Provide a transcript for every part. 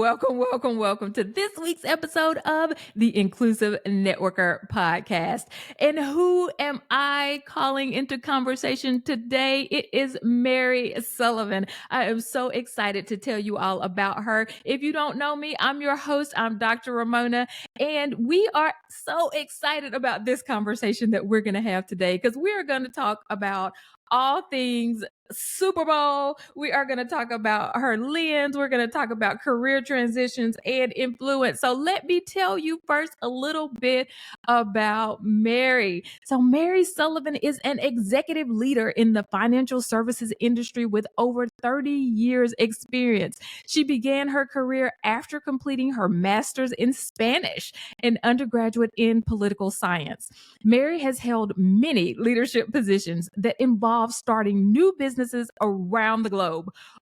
welcome to this week's episode of the Inclusive Networker podcast. And who am I calling into conversation today? It is Mary Sullivan. I am so excited to tell you all about her. If you don't know me, I'm your host. I'm Dr. Ramona, and we are so excited about this conversation that we're going to have today because we are going to talk about all things Super Bowl. We are going to talk about her lens. We're going to talk about career transitions and influence. So let me tell you first a little bit about Mary. So Mary Sullivan is an executive leader in the financial services industry with over 30 years experience. She began her career after completing her master's in Spanish and undergraduate in political science. Mary has held many leadership positions that involve starting new businesses around the globe,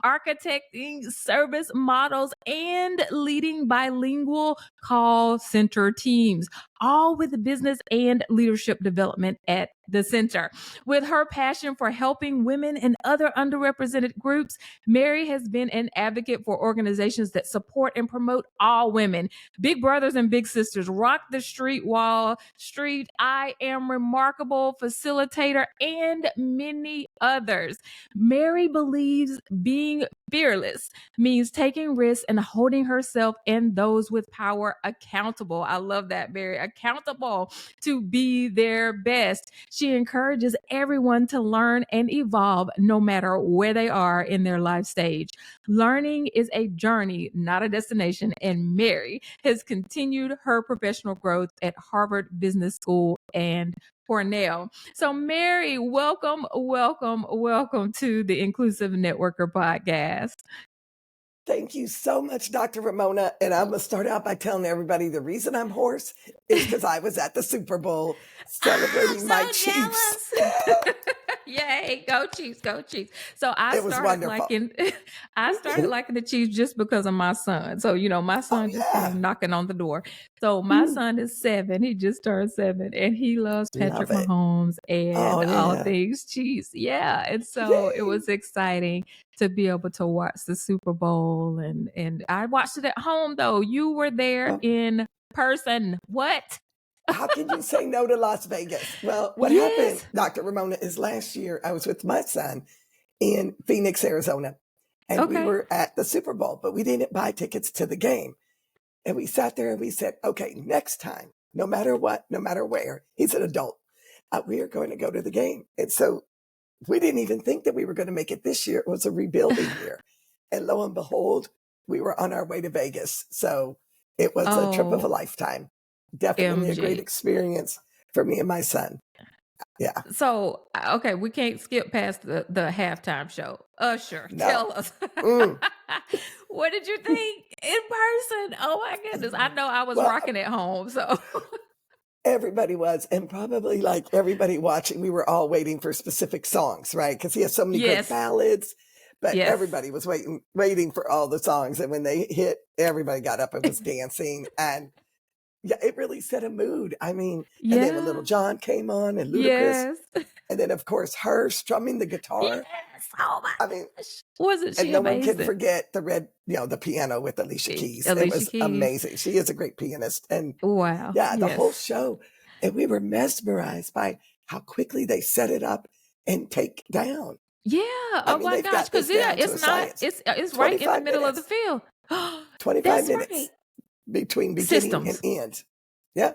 architecting service models, and leading bilingual call center teams, all with business and leadership development at the center. With her passion for helping women and other underrepresented groups, Mary has been an advocate for organizations that support and promote all women. Big brothers and big sisters, Rock the Street, Wall Street, I Am Remarkable, Facilitator, and many others. Mary believes being fearless means taking risks and holding herself and those with power accountable. I love that, Mary. Accountable to be their best. She encourages everyone to learn and evolve no matter where they are in their life stage. Learning is a journey, not a destination, and Mary has continued her professional growth at Harvard Business School and Cornell. So Mary, welcome to the Inclusive Networker podcast. Thank you so much, Dr. Ramona. And I'm going to start out by telling everybody the reason I'm hoarse is because I was at the Super Bowl celebrating my Chiefs. Yay, go Chiefs, go Chiefs. So It was wonderful. I started liking the Chiefs just because of my son. So, my son just came knocking on the door. So my son is 7. He just turned 7 and he loves Patrick Mahomes and all things Chiefs. Yeah. And so it was exciting to be able to watch the Super Bowl. And I watched it at home though. You were there in person. What? How can you say no to Las Vegas? Well, what happened, Dr. Ramona, is last year I was with my son in Phoenix, Arizona, and we were at the Super Bowl, but we didn't buy tickets to the game. And we sat there and we said, okay, next time, no matter what, no matter where, he's an adult, we are going to go to the game. And so we didn't even think that we were going to make it this year. It was a rebuilding year. And lo and behold, we were on our way to Vegas. So it was a trip of a lifetime. Definitely a great experience for me and my son. Yeah. So, okay, we can't skip past the halftime show. Usher, tell us. What did you think in person? Oh my goodness. I know I was rocking at home. So everybody was, and probably like everybody watching, we were all waiting for specific songs, right? Because he has so many great ballads. But everybody was waiting for all the songs. And when they hit, everybody got up and was dancing. And yeah, it really set a mood. I mean, and then when Little John came on and Ludacris, and then of course her strumming the guitar. Yes. Oh my! I mean, wasn't she and no amazing? one can forget the piano with Alicia Keys. It was amazing. She is a great pianist, and the whole show. And we were mesmerized by how quickly they set it up and take down. Yeah. Oh my gosh! Because it's not. It's right in the middle of the field. 25 minutes. Right. Between beginning and end. Yeah.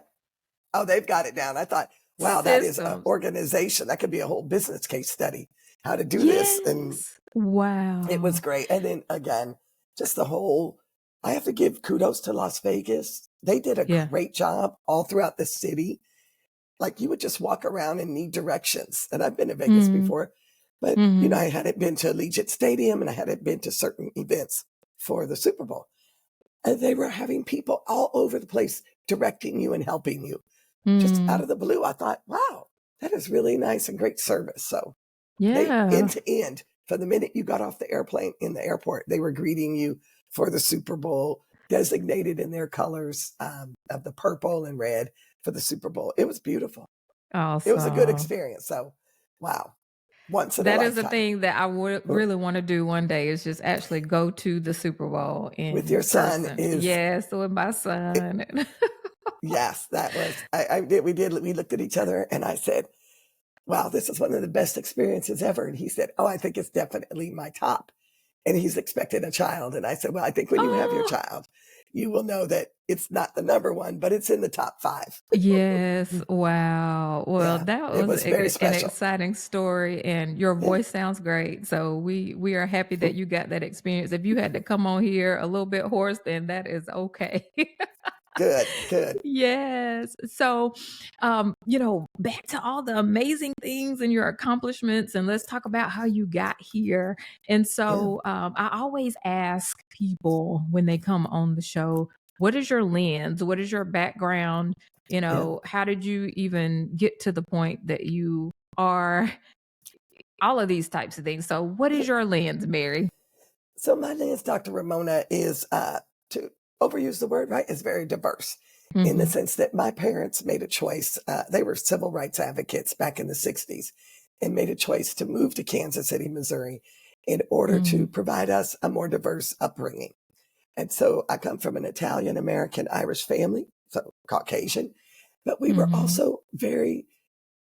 Oh, they've got it down. I thought, wow, that is an organization. That could be a whole business case study, how to do this. And wow, it was great. And then again, just the whole, I have to give kudos to Las Vegas. They did a great job all throughout the city. Like you would just walk around and need directions. And I've been to Vegas before, but I hadn't been to Allegiant Stadium and I hadn't been to certain events for the Super Bowl. And they were having people all over the place directing you and helping you. Just out of the blue, I thought, wow, that is really nice and great service. So they, end to end, from the minute you got off the airplane in the airport, they were greeting you for the Super Bowl, designated in their colors of the purple and red for the Super Bowl. It was beautiful. Awesome. It was a good experience. So, wow. once in a That is a lifetime. thing that I would W really wanna do one day is just actually go to the Super Bowl with your in son person. is Yes, with my it son. yes, that was I did we looked at each other and I said, "Wow, this is one of the best experiences ever," and he said, "Oh, I think it's definitely my top." And he's expecting a child, and I said, "Well, I think when you have your Oh, child, you will know that it's not the number 1, but it's in the top 5." yes. Wow. Well, Yeah, that it was was very an special. exciting story, and your Yeah. voice sounds great. So we are happy that you got that experience. If you had to come on here a little bit hoarse, then that is okay. Good, good. Yes. So, back to all the amazing things and your accomplishments, and let's talk about how you got here. And Yeah, so, I always ask people when they come on the show, what is your lens? What is your background? yeah. How did you even get to the point that you are? All of these types of things. So, what is your lens, Mary? So my name is Dr. Ramona is, to overuse the word, right, is very diverse in the Mhm. sense that my parents made a choice. They were civil rights advocates back in the 60s and made a choice to move to Kansas City, Missouri in order to Mm. provide us a more diverse upbringing. And so I come from an Italian American Irish family, so Caucasian, but we were Mhm. also very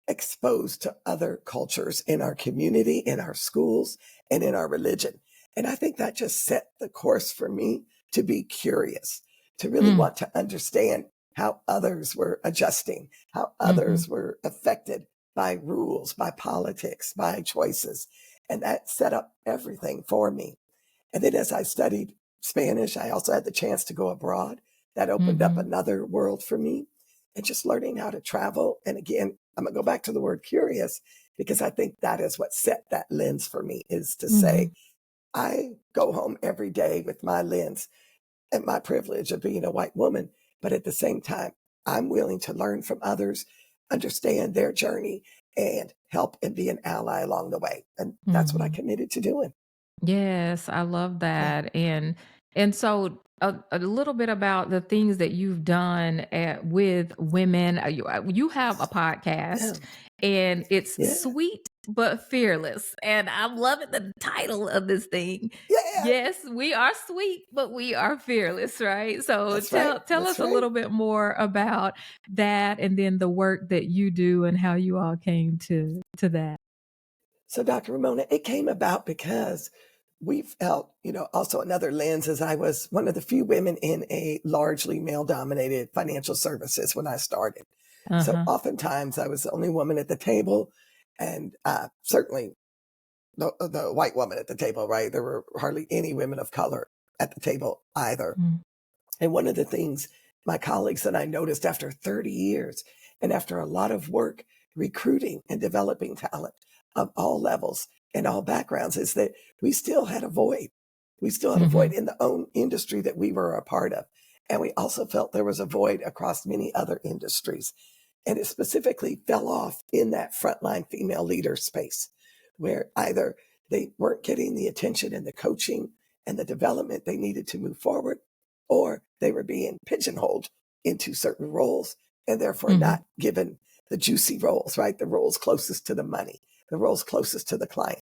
exposed to other cultures in our community, in our schools, and in our religion. And I think that just set the course for me to be curious, to really Mm. want to understand how others were adjusting, how Mhm. others were affected by rules, by politics, by choices. And that set up everything for me. And then as I studied Spanish, I also had the chance to go abroad. That opened up Mhm. another world for me. And just learning how to travel. And again, I'm going to go back to the word curious because I think that is what set that lens for me is to say, Mhm. I go home every day with my lens and my privilege of being a white woman. But at the same time, I'm willing to learn from others, understand their journey, and help and be an ally along the way. And that's what I Mhm. committed to doing. Yes, I love Yeah. that. And so a little bit about the things that you've done with women. You have a Yeah. podcast and it's Yeah. Sweet but Fearless. And I'm loving the title of this thing. Yeah. Yes, we are sweet, but we are fearless, right? So That's right. tell That's us a right. little bit more about that and then the work that you do and how you all came to that. So, Dr. Ramona, it came about because we felt, also another lens is I was one of the few women in a largely male dominated financial services when I started. So, Uh-huh. oftentimes I was the only woman at the table and certainly the white woman at the table, right? There were hardly any women of color at the table either. Mm. And one of the things my colleagues and I noticed after 30 years and after a lot of work recruiting and developing talent of all levels and all backgrounds is that we still had a void. We still had a void Mhm. in the own industry that we were a part of. And we also felt there was a void across many other industries. And it specifically fell off in that frontline female leader space where either they weren't getting the attention and the coaching and the development they needed to move forward, or they were being pigeonholed into certain roles and therefore Mhm. not given the juicy roles, right? The roles closest to the money, the roles closest to the client.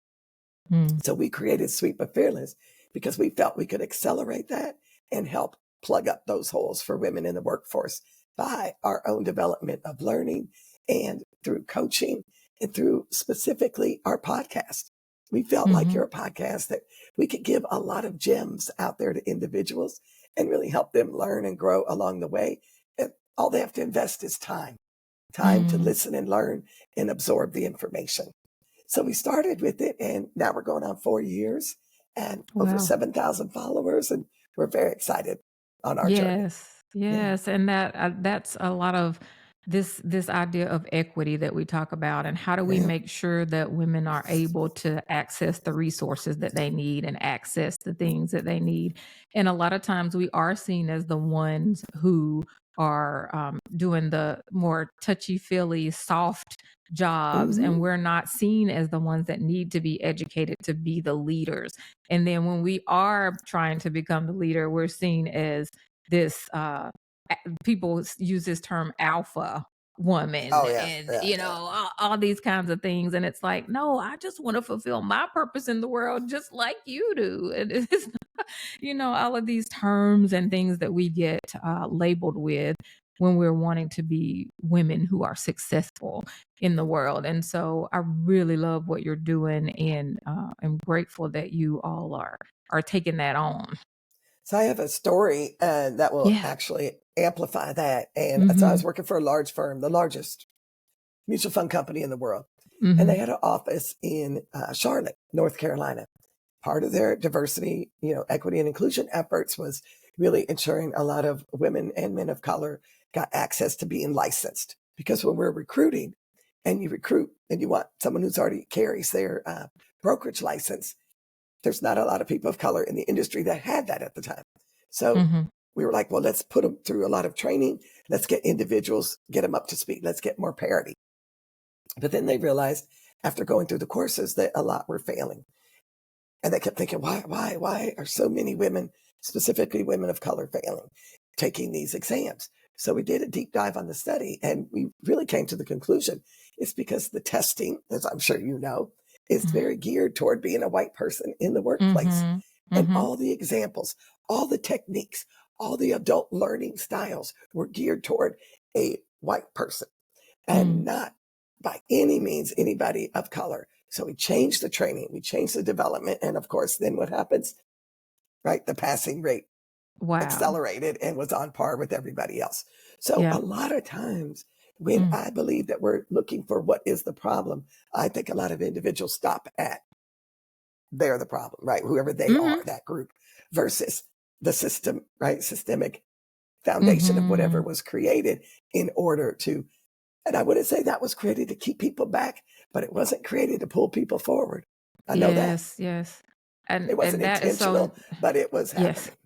Mm. So we created Sweet But Fearless because we felt we could accelerate that and help plug up those holes for women in the workforce by our own development of learning and through coaching and through specifically our podcast. We felt like Mhm. your podcast that we could give a lot of gems out there to individuals and really help them learn and grow along the way. And all they have to invest is time to Mm. listen and learn and absorb the information. So we started with it, and now we're going on 4 years and over Wow. 7,000 followers, and we're very excited on our journey. Yes. Yeah, Yes, and that's a lot of this idea of equity that we talk about and how do we yeah, make sure that women are able to access the resources that they need and access the things that they need. And a lot of times we are seen as the ones who are doing the more touchy-feely, soft jobs, and mhm, we're not seen as the ones that need to be educated to be the leaders. And then when we are trying to become the leader, we're seen as this people use this term alpha, woman Oh, yeah. and, Yeah, you know, yeah. all these kinds of things. And it's like, no, I just want to fulfill my purpose in the world just like you do. And it's, you know, all of these terms and things that we get labeled with when we're wanting to be women who are successful in the world. And so I really love what you're doing, and I'm grateful that you all are taking that on. So I have a story, that will Yeah. actually amplify that, and so I was Mhm. working for a large firm, the largest mutual fund company in the world, and they Mhm. had an office in, Charlotte, North Carolina. Part of their diversity, equity and inclusion efforts was really ensuring a lot of women and men of color got access to being licensed. Because when we're recruiting and you recruit and you want someone who's already carries their brokerage license, there's not a lot of people of color in the industry that had that at the time. So Mhm. we were like, well, let's put them through a lot of training. Let's get individuals, get them up to speed. Let's get more parity. But then they realized after going through the courses that a lot were failing. And they kept thinking, why are so many women, specifically women of color, failing, taking these exams? So we did a deep dive on the study, and we really came to the conclusion it's because the testing, as I'm sure you know, is very geared toward being a white person in the workplace. Mhm. And Mhm. all the examples, all the techniques, all the adult learning styles were geared toward a white person and Mm. not by any means anybody of color. So we changed the training, we changed the development. And of course, then what happens? Right? The passing rate Wow. accelerated and was on par with everybody else. So a Yeah. lot of times when Mm. I believe that we're looking for what is the problem, I think a lot of individuals stop at they're the problem, right? Whoever they are, Mhm. that group versus the system, right? Systemic foundation of whatever Mhm. was created in order to, and I wouldn't say that was created to keep people back, but it wasn't created to pull people forward. I know that. Yes, yes. It And wasn't that is so intentional, but it was yes. happening.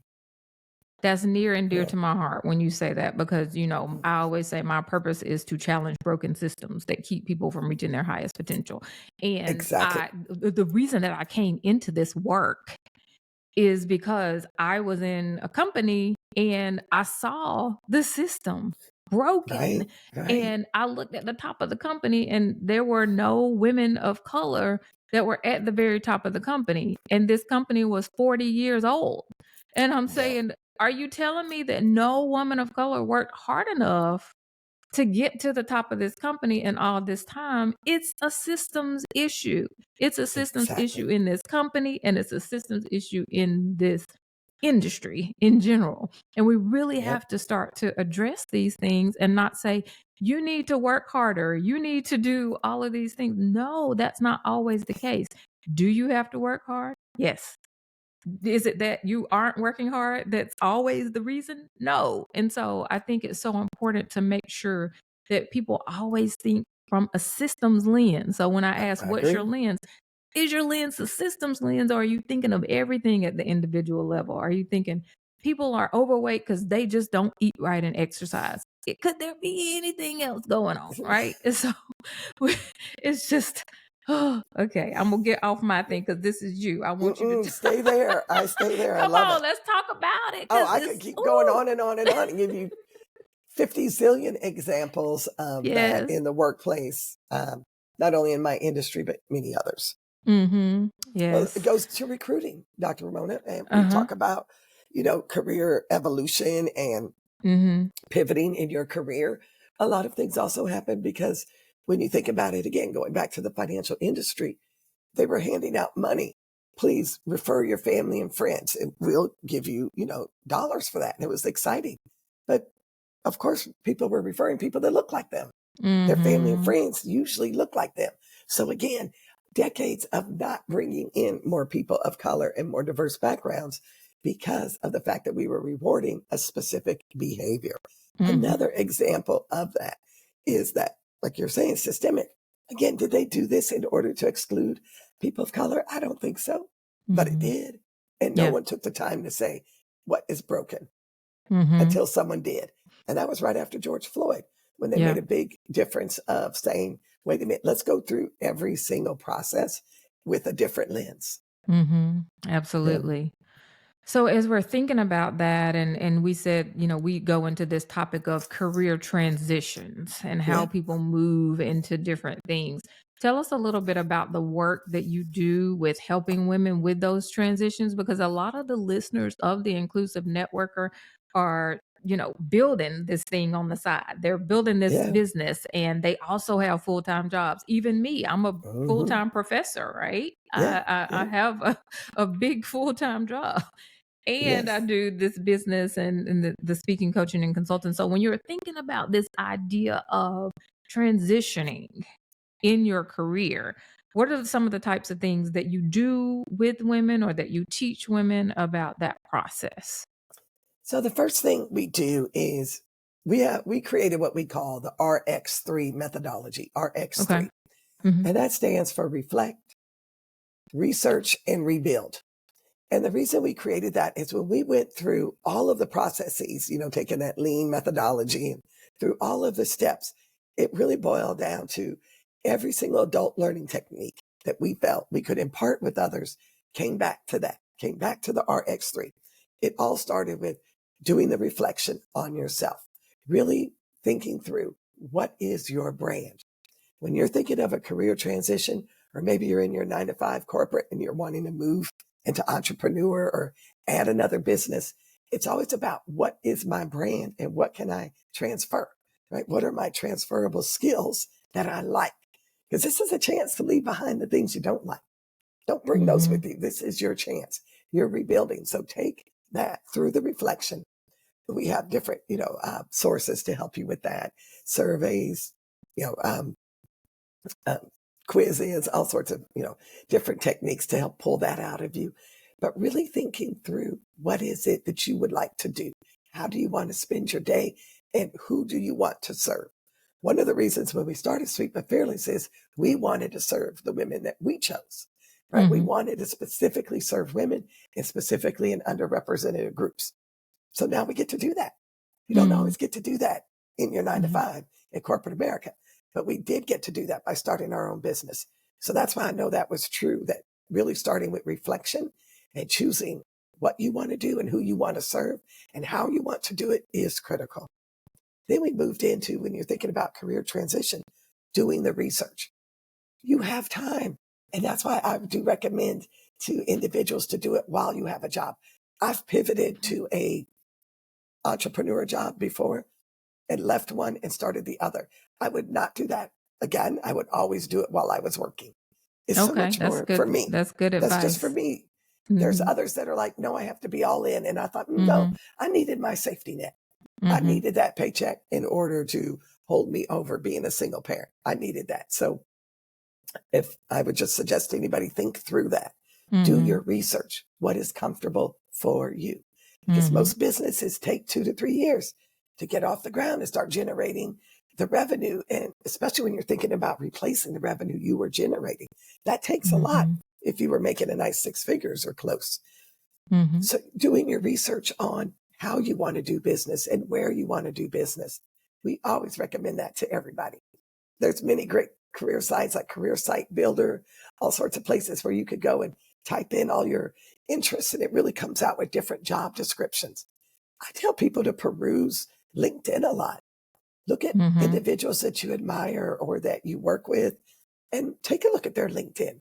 That's near and dear Yeah. to my heart when you say that, because, you know, I always say my purpose is to challenge broken systems that keep people from reaching their highest potential. And Exactly. the reason that I came into this work is because I was in a company and I saw the system broken. Right. Right. And I looked at the top of the company and there were no women of color that were at the very top of the company. And this company was 40 years old. And I'm Yeah. saying, are you telling me that no woman of color worked hard enough to get to the top of this company in all this time? It's a systems issue. It's a systems issue Exactly. in this company, and it's a systems issue in this industry in general. And we really Yep. have to start to address these things and not say, you need to work harder, you need to do all of these things. No, that's not always the case. Do you have to work hard? Yes. Is it that you aren't working hard that's always the reason? No. And so I think it's so important to make sure that people always think from a systems lens. So when I ask, I what's your agree. lens? Is your lens a systems lens, or are you thinking of everything at the individual level? Are you thinking people are overweight because they just don't eat right and exercise? Could there be anything else going on? Right. And so it's just, oh, okay. I'm going to get off my thing because this is you. I want you to Mm-mm, stay there. I stay there. I come love on. it. Let's talk about it Oh, because I could it's, keep going ooh, on and on and on and give you 50 zillion examples of that yes. in the workplace, not only in my industry, but many others. Mm-hmm. Well, it Yes. goes to recruiting, Dr. Ramona, and Uh we huh. talk about, career evolution and Mm pivoting in your career. A lot of things also happen because when you think about it, again, going back to the financial industry, they were handing out money. Please refer your family and friends, and we'll give you, dollars for that. And it was exciting. But of course, people were referring people that look like them. hmm. Their family and Mm hmm. friends usually look like them. So again, decades of not bringing in more people of color and more diverse backgrounds because of the fact that we were rewarding a specific behavior. Mm hmm. Another example of that is that, like you're saying, systemic. Again, did they do this in order to exclude people of color? I don't think so, Mm but it hmm. did. And no Yeah. one took the time to say what is broken Mm hmm. until someone did. And that was right after George Floyd, when they Yeah. made a big difference of saying, wait a minute, let's go through every single process with a different lens. Mm hmm. Yeah. Absolutely. So as we're thinking about that, and we said, we go into this topic of career transitions and how Yeah. people move into different things. Tell us a little bit about the work that you do with helping women with those transitions, because a lot of the listeners of the Inclusive Networker are, building this thing on the side. They're building this Yeah. business and they also have full-time jobs. Even me, I'm a Hmm. full-time professor, right? Yeah. I Yeah. have a big full-time job. And I Yes. do this business and the speaking, coaching, and consulting. So when you're thinking about this idea of transitioning in your career, what are some of the types of things that you do with women or that you teach women about that process? So the first thing we do is we created what we call the RX3 methodology, Okay. RX3. Mhm. And that stands for reflect, research, and rebuild. And the reason we created that is when we went through all of the processes, taking that lean methodology and through all of the steps, it really boiled down to every single adult learning technique that we felt we could impart with others came back to that, came back to the RX3. It all started with doing the reflection on yourself, really thinking through what is your brand. When you're thinking of a career transition, or maybe you're in your 9 to 5 corporate and you're wanting to move into entrepreneur or add another business, it's always about what is my brand and what can I transfer, right? What are my transferable skills that I like? Because this is a chance to leave behind the things you don't like. Don't bring those with Mhm. you. This is your chance. You're rebuilding. So take that through the reflection. We have different, sources to help you with that. Surveys, you know, um, um, quizzes, all sorts of, different techniques to help pull that out of you. But really thinking through what is it that you would like to do? How do you want to spend your day? And who do you want to serve? One of the reasons when we started Sweet But Fearless is we wanted to serve the women that we chose, right? We Mhm. wanted to specifically serve women and specifically in underrepresented groups. So now we get to do that. You don't Mhm. always get to do that in your nine to Mhm. five in corporate America, but we did get to do that by starting our own business. So that's why I know that was true, that really starting with reflection and choosing what you want to do and who you want to serve and how you want to do it is critical. Then we moved into, when you're thinking about career transition, doing the research. You have time. And that's why I do recommend to individuals to do it while you have a job. I've pivoted to a entrepreneur job before and left one and started the other. I would not do that again. I would always do it while I was working. It's so Okay, much that's more for good. me. That's good That's just for advice. me. There's Mhm. others that are like, no, I have to be all in. And I thought, no, Mhm. I needed my safety net. I Mhm. needed that paycheck in order to hold me over being a single parent. I needed that. So if I would just suggest to anybody, think through that. Do your Mhm. research. What is comfortable for you? Because Mhm. most businesses take 2 to 3 years to get off the ground and start generating the revenue. And especially when you're thinking about replacing the revenue you were generating, that takes a lot Mhm. if you were making a nice 6 figures or close. Mhm. So doing your research on how you want to do business and where you want to do business, we always recommend that to everybody. There's many great career sites like Career Site Builder, all sorts of places where you could go and type in all your interests and it really comes out with different job descriptions. I tell people to peruse LinkedIn a lot. Look at Mhm. individuals that you admire or that you work with and take a look at their LinkedIn.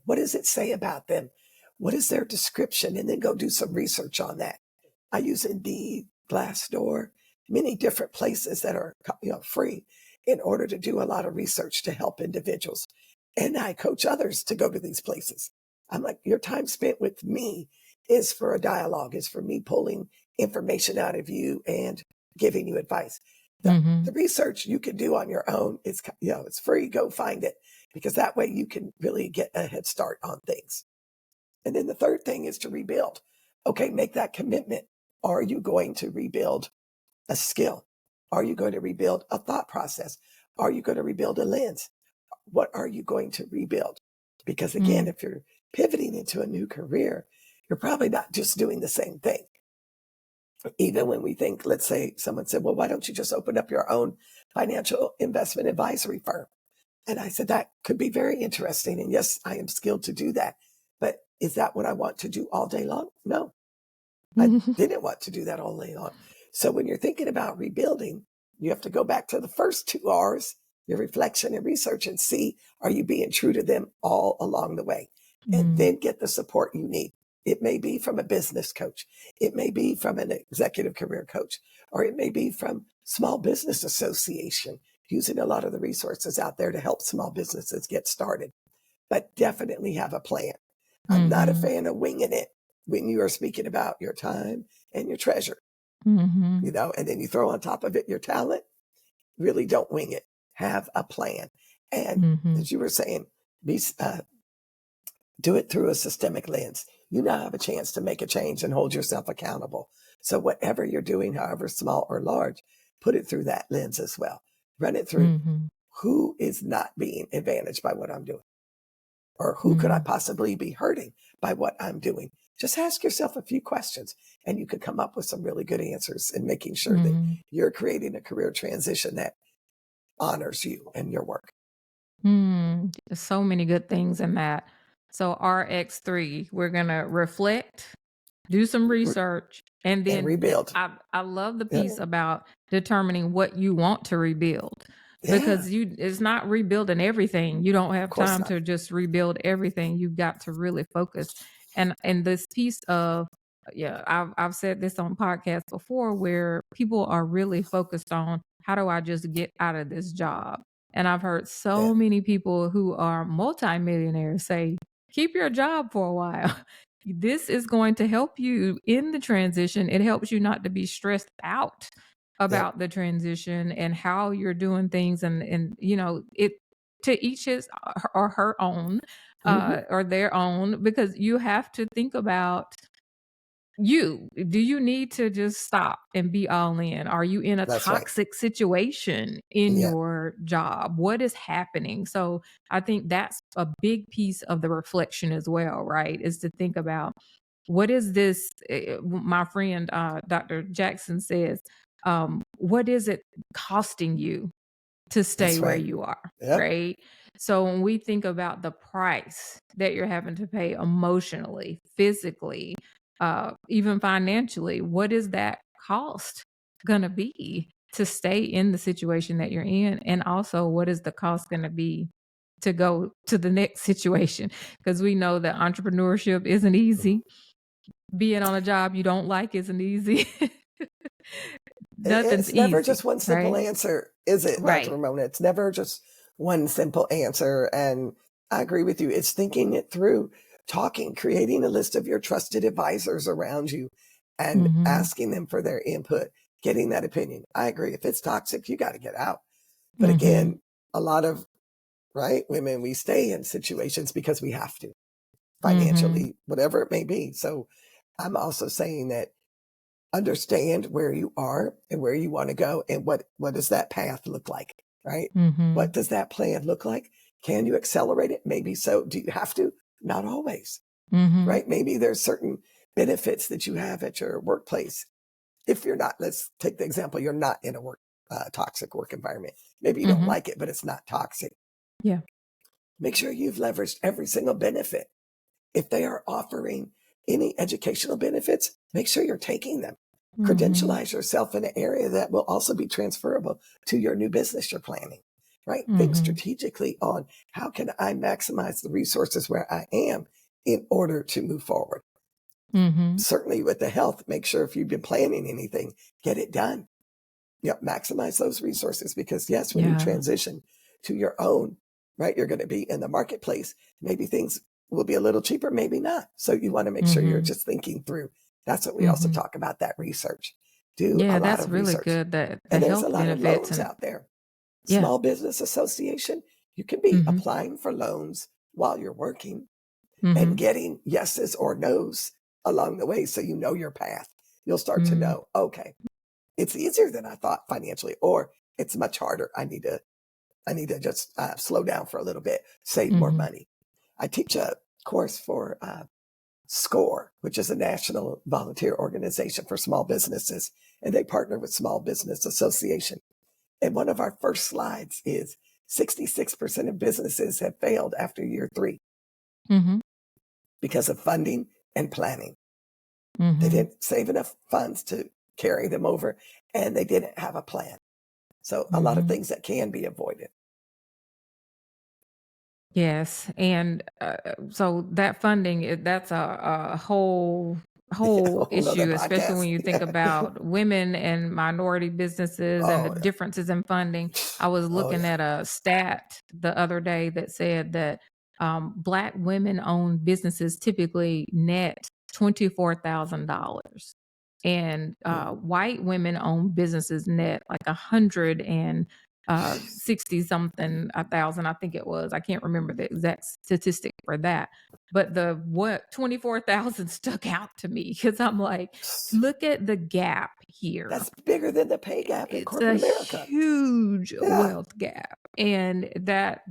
What does it say about them? What is their description? And then go do some research on that. I use Indeed, Glassdoor, many different places that are free in order to do a lot of research to help individuals. And I coach others to go to these places. I'm like, your time spent with me is for a dialogue, is for me pulling information out of you and giving you advice. The Mhm. research you can do on your own is, it's free. Go find it because that way you can really get a head start on things. And then the third thing is to rebuild. Okay, make that commitment. Are you going to rebuild a skill? Are you going to rebuild a thought process? Are you going to rebuild a lens? What are you going to rebuild? Because again, Mm. if you're pivoting into a new career, you're probably not just doing the same thing. Even when we think, let's say someone said, well, why don't you just open up your own financial investment advisory firm? And I said, that could be very interesting. And yes, I am skilled to do that. But is that what I want to do all day long? No. I didn't want to do that all day long. So when you're thinking about rebuilding, you have to go back to the first 2 R's, your reflection and research, and see, are you being true to them all along the way? And then get the support you need. It may be from a business coach. It may be from an executive career coach, or it may be from Small Business Association, using a lot of the resources out there to help small businesses get started. But definitely have a plan. I'm not a fan of winging it when you are speaking about your time and your treasure, and then you throw on top of it your talent. Really don't wing it. Have a plan. And as you were saying, do it through a systemic lens. You now have a chance to make a change and hold yourself accountable. So whatever you're doing, however small or large, put it through that lens as well. Run it through. Who is not being advantaged by what I'm doing? Or who could I possibly be hurting by what I'm doing? Just ask yourself a few questions and you could come up with some really good answers in making sure that you're creating a career transition that honors you and your work. There's so many good things in that. So RX3, we're gonna reflect, do some research, and And then rebuild. I love the Yeah. piece about determining what you want to rebuild, Yeah. because it's not rebuilding everything. You don't Of have course time not. to just rebuild everything. You've got to really focus. And this piece of, yeah, I've said this on podcasts before, where people are really focused on, how do I just get out of this job? And I've heard Yeah. so many people who are multimillionaires say, keep your job for a while. This is going to help you in the transition. It helps you not to be stressed out about the transition and how you're doing things. And it, to each his or her own, or their own, because you have to think about, do you need to just stop and be all in? Are you in a That's right. toxic situation in Yeah. your job? What is happening? So I think that's a big piece of the reflection as well, right? Is to think about, what is this? My friend, Dr. Jackson says, what is it costing you to stay That's where right. you are, Yep. right? So when we think about the price that you're having to pay emotionally, physically, even financially, what is that cost going to be to stay in the situation that you're in? And also, what is the cost going to be to go to the next situation? Because we know that entrepreneurship isn't easy. Being on a job you don't like isn't easy. Nothing's It's never easy, just one simple right? answer, is it, Dr. Right. Ramona? It's never just one simple answer. And I agree with you. It's thinking it through, talking, creating a list of your trusted advisors around you and asking them for their input, getting that opinion. I agree. If it's toxic, you got to get out. But again, a lot of women, we stay in situations because we have to, financially, whatever it may be. So I'm also saying that understand where you are and where you want to go and what does that path look like, right? What does that plan look like? Can you accelerate it? Maybe so. Do you have to? Not always, right? Maybe there's certain benefits that you have at your workplace. If you're not, let's take the example, you're not in a toxic work environment. Maybe you don't like it, but it's not toxic. Yeah. Make sure you've leveraged every single benefit. If they are offering any educational benefits, make sure you're taking them. Credentialize yourself in an area that will also be transferable to your new business you're planning, right? Think strategically on, how can I maximize the resources where I am in order to move forward? Certainly with the health, make sure if you've been planning anything, get it done. Maximize those resources, because yes, when you Yeah. transition to your own, right, you're going to be in the marketplace. Maybe things will be a little cheaper, maybe not. So you want to make sure you're just thinking through. That's what we also talk about, that research. Do a Yeah, lot that's of really research. good, that the And there's a health lot of benefits. loans And out there. yeah. Small Business Association, you can be applying for loans while you're working and getting yeses or nos along the way, so you know your path. You'll start to know, okay, it's easier than I thought financially, or it's much harder. I need to just slow down for a little bit, save more money. I teach a course for SCORE, which is a national volunteer organization for small businesses, and they partner with Small Business Association. And one of our first slides is 66% of businesses have failed after year 3 because of funding and planning. They Mhm. didn't save enough funds to carry them over, and they didn't have a plan. So a lot of Mhm. things that can be avoided. Yes, and, so that funding, that's a whole Yeah, a whole whole nother issue, especially podcast. when you think about women and minority businesses and the Oh, yeah. differences in funding. I was Oh, looking yeah. at a stat the other day that said that, Black women-owned businesses typically net $24,000, and, Mm. white women-owned businesses net like 60 something a thousand, I think it was. I can't remember the exact statistic for that. But the what 24,000 stuck out to me because I'm like, look at the gap here. That's bigger than the pay gap in It's a corporate America. huge Yeah. wealth gap. And that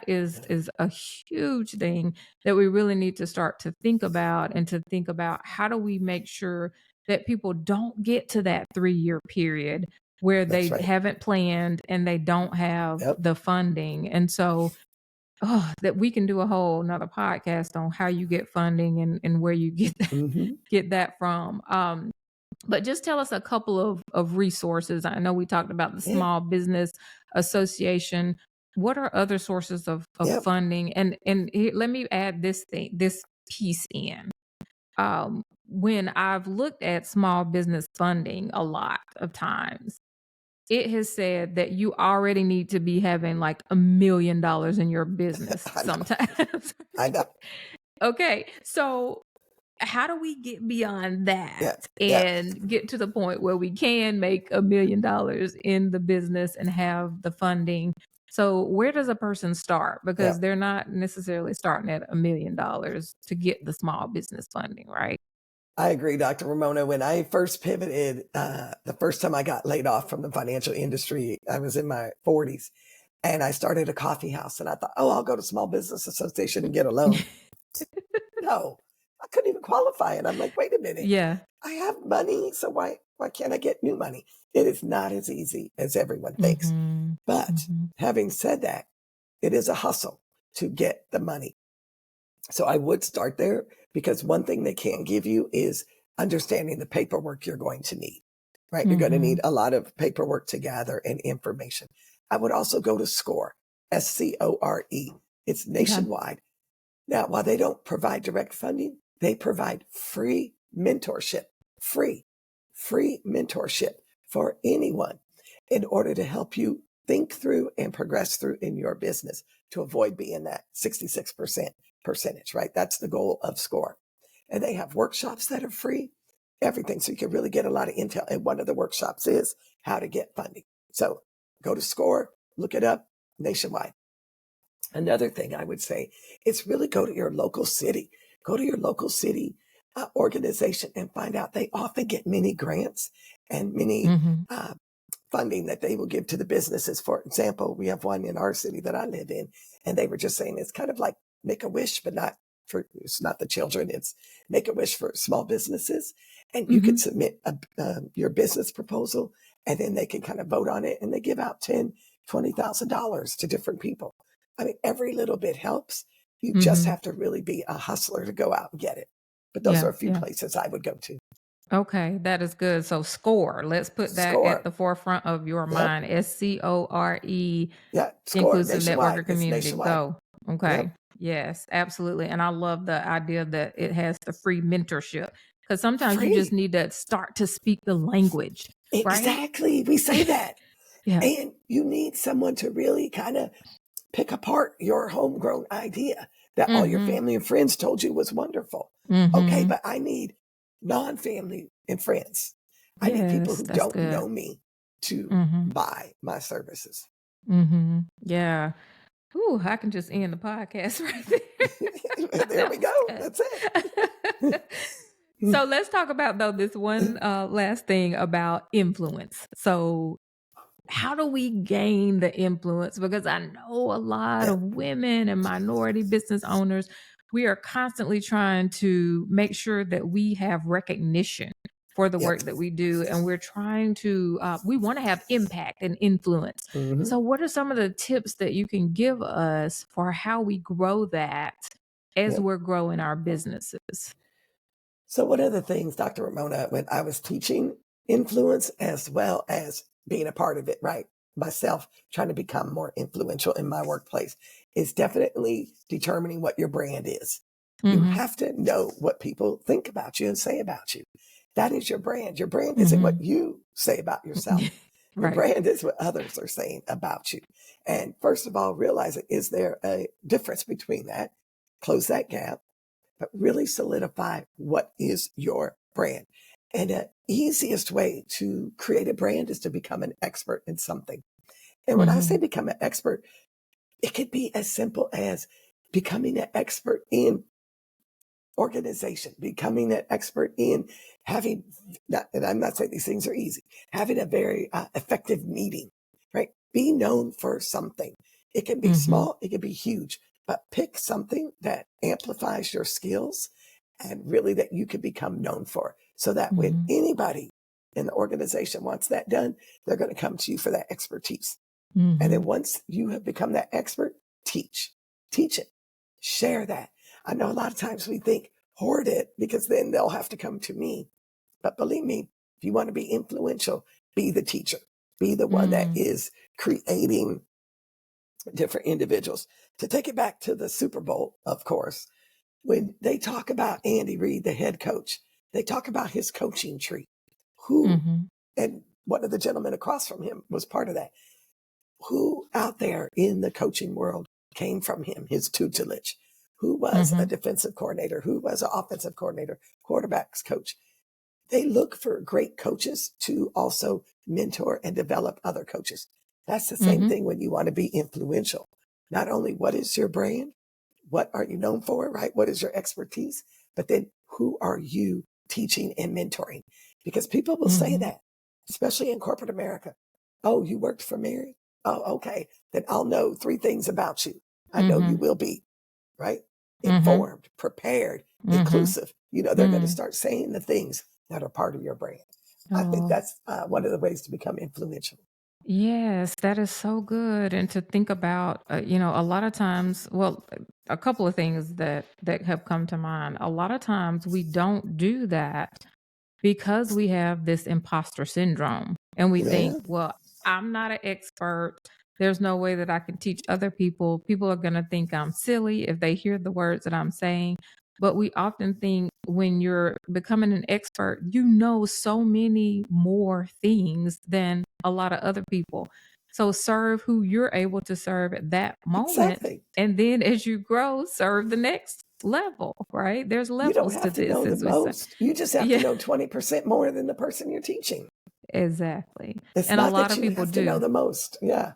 is Yeah. is a huge thing that we really need to start to think about, and to think about how do we make sure that people don't get to that 3-year period where That's they right. haven't planned and they don't have Yep. the funding. And so, oh, that we can do a whole another podcast on how you get funding and where you get Mhm. get that from. But just tell us a couple of resources. I know we talked about the Yeah. Small Business Association. What are other sources of Yep. funding? And here, let me add this piece in. When I've looked at small business funding a lot of times, it has said that you already need to be having like $1 million in your business I know. sometimes. I know. Okay, so how do we get beyond Yeah. that Yeah. and get to the point where we can make $1 million in the business and have the funding? So where does a person start? Yeah. Because they're not necessarily starting at $1 million to get the small business funding, right? I agree, Dr. Ramona. When I first pivoted, the first time I got laid off from the financial industry, I was in my 40s, and I started a coffee house. And I thought, oh, I'll go to Small Business Association and get a loan. No, I couldn't even qualify. And I'm like, wait a minute, Yeah. I have money, so why can't I get new money? It is not as easy as everyone thinks. Mhm. But Mhm. having said that, it is a hustle to get the money. So I would start there, because one thing they can't give you is understanding the paperwork you're going to need, right? You're going to need Mhm. a lot of paperwork to gather and information. I would also go to SCORE, SCORE. It's Okay. nationwide. Now, while they don't provide direct funding, they provide free mentorship, free, free mentorship for anyone in order to help you think through and progress through in your business to avoid being that 66% percentage, right? That's the goal of SCORE. And they have workshops that are free, everything. So you can really get a lot of intel. And one of the workshops is how to get funding. So go to SCORE, look it up nationwide. Another thing I would say is really go to your local city. Go to your local city organization and find out they often get many grants and many Mhm. funding that they will give to the businesses. For example, we have one in our city that I live in, and they were just saying it's kind of like Make a Wish, but it's not the children. It's Make a Wish for small businesses, and you could Mhm. submit your business proposal, and then they can kind of vote on it, and they give out $20,000 to different people. I mean, every little bit helps. You just Mhm. have to really be a hustler to go out and get it. But those Yeah, are a few yeah. places I would go to. Okay, that is good. So SCORE, let's put that at SCORE. the forefront of your Yep. mind. SCORE, Yeah. SCORE Inclusive nationwide. Networker It's Community. nationwide. Go. Okay. Yep. Yes, absolutely. And I love the idea that it has the free mentorship, because sometimes you just Free. need to start to speak the language, right? Exactly. We say that. Yeah. And you need someone to really kind of pick apart your homegrown idea that all your Mhm. family and friends told you was wonderful. Okay, Mhm. but I need non-family and friends. I need people Yes, who that's don't good. know me to Mhm. buy my services. Mhm. Yeah. Ooh, I can just end the podcast right there. There That we was go. good. That's it. So let's talk about though this one last thing about influence. So how do we gain the influence? Because I know a lot Yeah. of women and minority business owners, we are constantly trying to make sure that we have recognition for the Yep. work that we do. And we're trying to, we want to have impact and influence. Hmm. So, what are some of the tips that you can give us for how we grow that as Yep. we're growing our businesses? So one of the things, Dr. Ramona, when I was teaching influence as well as being a part of it, right? Myself trying to become more influential in my workplace is definitely determining what your brand is. You Mm-hmm. have to know what people think about you and say about you. That is your brand. Your brand isn't Mm-hmm. what you say about yourself. Your Right. brand is what others are saying about you. And first of all, realizing, is there a difference between that? Close that gap, but really solidify what is your brand. And the easiest way to create a brand is to become an expert in something. And when I say Mm-hmm. become an expert, it could be as simple as becoming an expert in organization, becoming an expert in having, and I'm not saying these things are easy, having a very effective meeting, right? Be known for something. It can be Mm-hmm. small, it can be huge, but pick something that amplifies your skills and really that you can become known for. So that when Mm-hmm. anybody in the organization wants that done, they're going to come to you for that expertise. And Mm-hmm. then once you have become that expert, teach it, share that. I know a lot of times we think hoard it because then they'll have to come to me. But believe me, if you want to be influential, be the teacher, be the one that Mm-hmm. is creating different individuals. To take it back to the Super Bowl, of course, when they talk about Andy Reid, the head coach, they talk about his coaching tree. Who, Mm-hmm. and one of the gentlemen across from him was part of that. Who out there in the coaching world came from him, his tutelage? Who was a Mm-hmm. defensive coordinator? Who was an offensive coordinator, quarterbacks coach? They look for great coaches to also mentor and develop other coaches. That's the same Mm-hmm. thing when you want to be influential. Not only what is your brand, what are you known for, right? What is your expertise? But then who are you teaching and mentoring? Because people will say Mm-hmm. that, especially in corporate America. Oh, you worked for Mary? Oh, okay. Then I'll know 3 things about you. I know you Mm-hmm. will be, right? Mm-hmm. Informed, prepared, Mm-hmm. inclusive. They're going to start saying the things that are part of your brand. I think Oh, that's one of the ways to become influential. yes, that is so good. And to think about, a lot of times, well, a couple of things that have come to mind. A lot of times we don't do that because we have this imposter syndrome and we think, Yeah, well, I'm not an expert. There's no way that I can teach other people. People are going to think I'm silly if they hear the words that I'm saying. But we often think when you're becoming an expert, you know so many more things than a lot of other people. So serve who you're able to serve at that moment. exactly. And then as you grow, serve the next level, right? There's You don't levels to have to this, know the as we say. most. You just have to Yeah, know 20% more than the person you're teaching. exactly. It's And a not lot that of you people have to know do. the most. Yeah.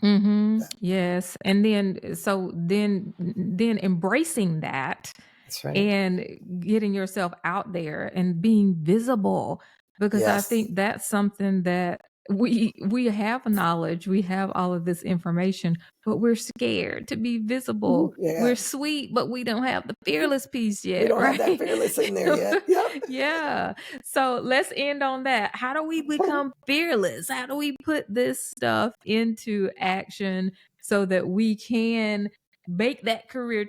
Mhm. Yes. And then then embracing that That's right. and getting yourself out there and being visible, because I Yes. think that's something that we have knowledge, we have all of this information, but we're scared to be visible. Ooh, yeah. We're sweet, but we don't have the fearless piece We yet, don't have that right? fearless in there yet. Yep. Yeah. So let's end on that. How do we become fearless? How do we put this stuff into action so that we can make that career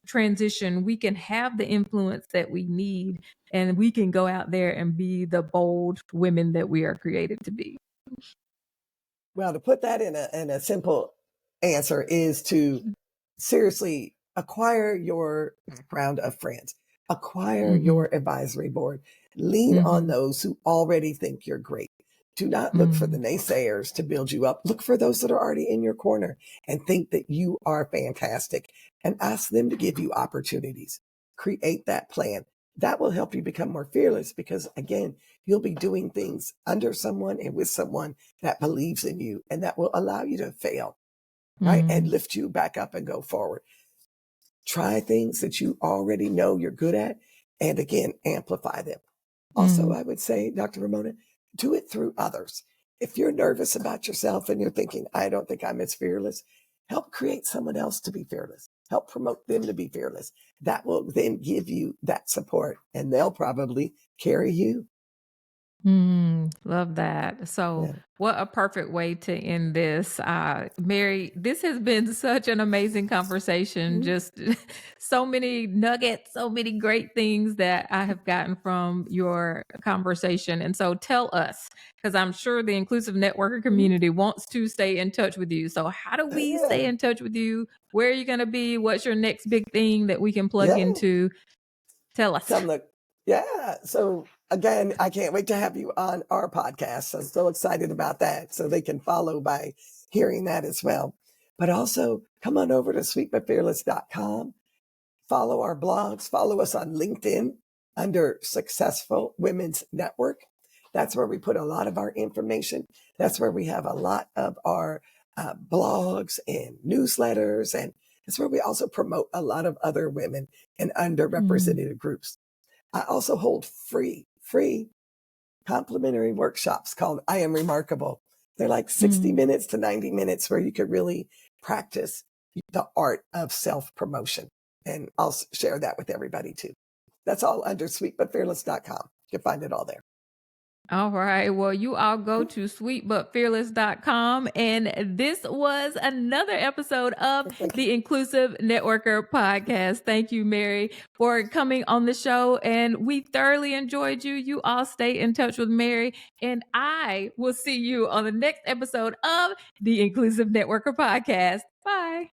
transition? We can have the influence that we need, and we can go out there and be the bold women that we are created to be. Well, to put that in a simple answer is to seriously acquire your background of friends, acquire Mhm. your advisory board, lean on Mhm. those who already think you're great. Do not look for the Mhm. naysayers to build you up. Look for those that are already in your corner and think that you are fantastic and ask them to give you opportunities. Create that plan. That will help you become more fearless because, again, you'll be doing things under someone and with someone that believes in you and that will allow you to fail, right? And Mhm. lift you back up and go forward. Try things that you already know you're good at and again, amplify them. Also, Mhm. I would say, Dr. Ramona, do it through others. If you're nervous about yourself and you're thinking, I don't think I'm as fearless, help create someone else to be fearless. Help promote them to be fearless. That will then give you that support and they'll probably carry you. Love that. So, Yeah. what a perfect way to end this. Mary, this has been such an amazing conversation. Mhm. Just so many nuggets, so many great things that I have gotten from your conversation. And so, tell us, because I'm sure the inclusive networker Mhm. community wants to stay in touch with you. So, how do we stay Yeah. in touch with you? Where are you going to be? What's your next big thing that we can plug Yeah. into? Tell us. Come look. Yeah. So again, I can't wait to have you on our podcast. I'm so excited about that. So they can follow by hearing that as well. But also come on over to sweetbutfearless.com. Follow our blogs, follow us on LinkedIn under Successful Women's Network. That's where we put a lot of our information. That's where we have a lot of our blogs and newsletters. And it's where we also promote a lot of other women and Mm, underrepresented groups. I also hold free complimentary workshops called I Am Remarkable. They're like 60 mm. minutes to 90 minutes where you could really practice the art of self promotion. And I'll share that with everybody too. That's all under sweetbutfearless.com. You can find it all there. All right. Well, you all go to sweetbutfearless.com. And this was another episode of Thank you. the Inclusive Networker podcast. Thank you, Mary, for coming on the show. And we thoroughly enjoyed you. You all stay in touch with Mary. And I will see you on the next episode of the Inclusive Networker podcast. Bye.